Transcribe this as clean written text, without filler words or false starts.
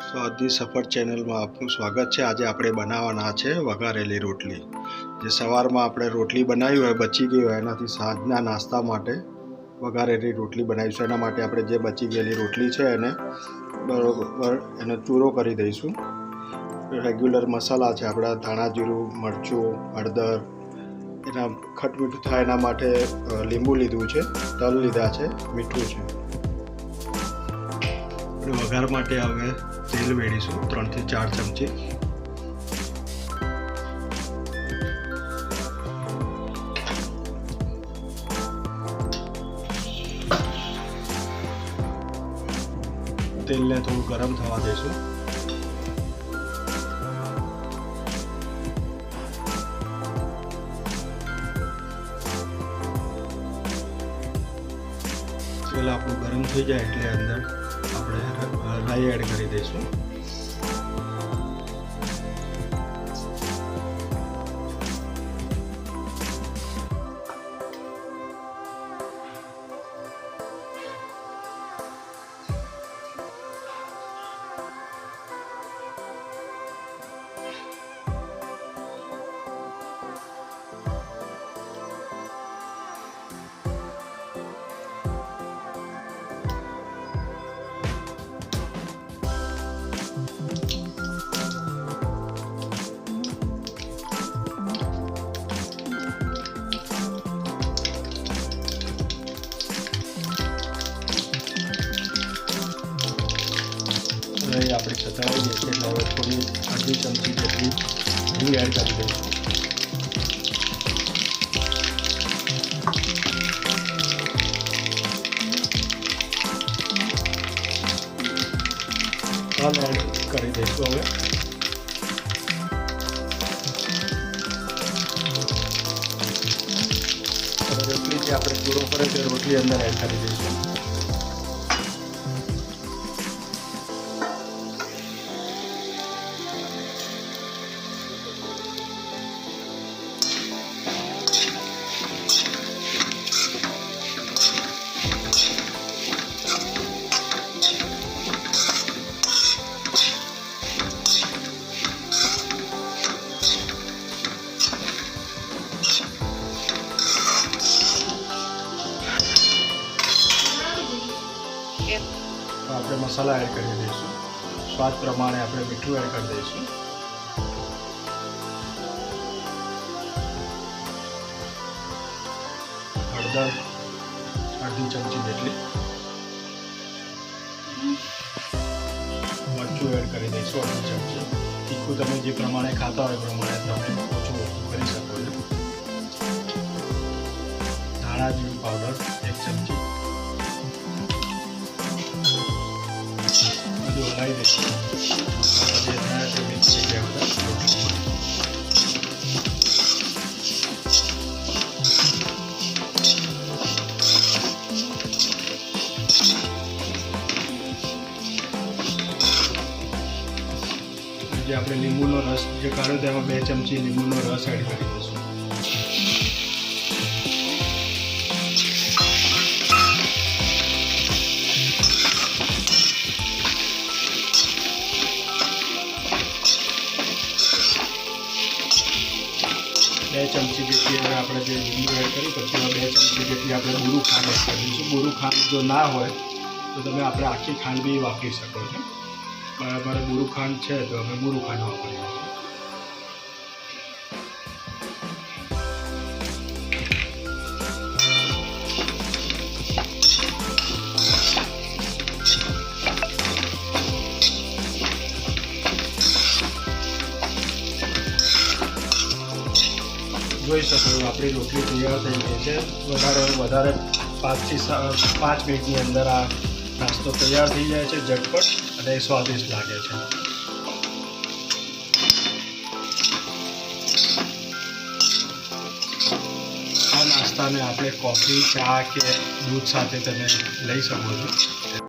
સ્વાદની સફર ચેનલમાં આપનું સ્વાગત છે। આજે આપણે બનાવવાના છે વઘારેલી રોટલી। જે સવારમાં આપણે રોટલી બનાવી હોય, બચી ગઈ હોય, એનાથી સાંજના નાસ્તા માટે વઘારેલી રોટલી બનાવીશું। એના માટે આપણે જે બચી ગયેલી રોટલી છે એને બરોબર એનો ચૂરો કરી દઈશું। રેગ્યુલર મસાલા છે આપણા ધાણા જીરું, મરચું, હળદર, એના ખટમીઠું થાય એના માટે લીંબુ લીધું છે, તલ લીધા છે, મીઠું છે। વઘાર માટે હવે તેલ વેડીશું 3 થી 4 ચમચી। તેલને થોડું ગરમ થવા દઈશું। તેલ આપણું ગરમ થઈ જાય એટલે અંદર આપણે રાઈ એડ કરી દઈશું। આપણે સતળાઈ ગઈ છે એટલે હવે થોડી અડધી ચમચી જેટલી ઘી એડ કરી દઈશું। તલ એડ કરી દઈશું। હવે રોટલી જે આપણે ચૂરો કરે તે રોટલી અંદર એડ કરી દઈશું। આપણે મસાલા એડ કરી દઈશું। સ્વાદ પ્રમાણે આપણે મીઠું એડ કરી દઈશું। હળદર અડધી ચમચી જેટલી, મરચું એડ કરી દઈશું અડધી ચમચી। તીખું તમે જે પ્રમાણે ખાતા હોય એ પ્રમાણે તમે ઓછું કરી શકો છો। ધાણા જીરું પાવડર 1 ચમચી, હલાવી દઈશું। જે થાય તે મિક્સ થઈ જાય બધા રોટલીમાં। જે આપણે લીંબુનો રસ જે કાઢ્યો તેમાં 2 ચમચી લીંબુનો રસ એડ કરી દઈશું। બે ચમચી જેટલી આપણે જે લીંબુ એડ કરી પછી 2 ચમચી જેટલી આપણે બુરું ખાંડ એડ કરી દઈશું। બુરું ખાંડ જો ના હોય તો તમે આપણે આખી ખાંડ બી વાપરી શકો છો। બરાબર બુરું ખાંડ છે તો અમે બુરું ખાંડ વાપરીએ છીએ। જોઈ શકો છો આપણી રોટલી તૈયાર થઈ ગઈ છે। વધારે 5 થી 5 મિનિટની અંદર આ નાસ્તો તૈયાર થઈ જાય છે ઝટપટ અને સ્વાદિષ્ટ લાગે છે। આ નાસ્તાને આપણે કોફી, ચા કે દૂધ સાથે તમે લઈ શકો છો।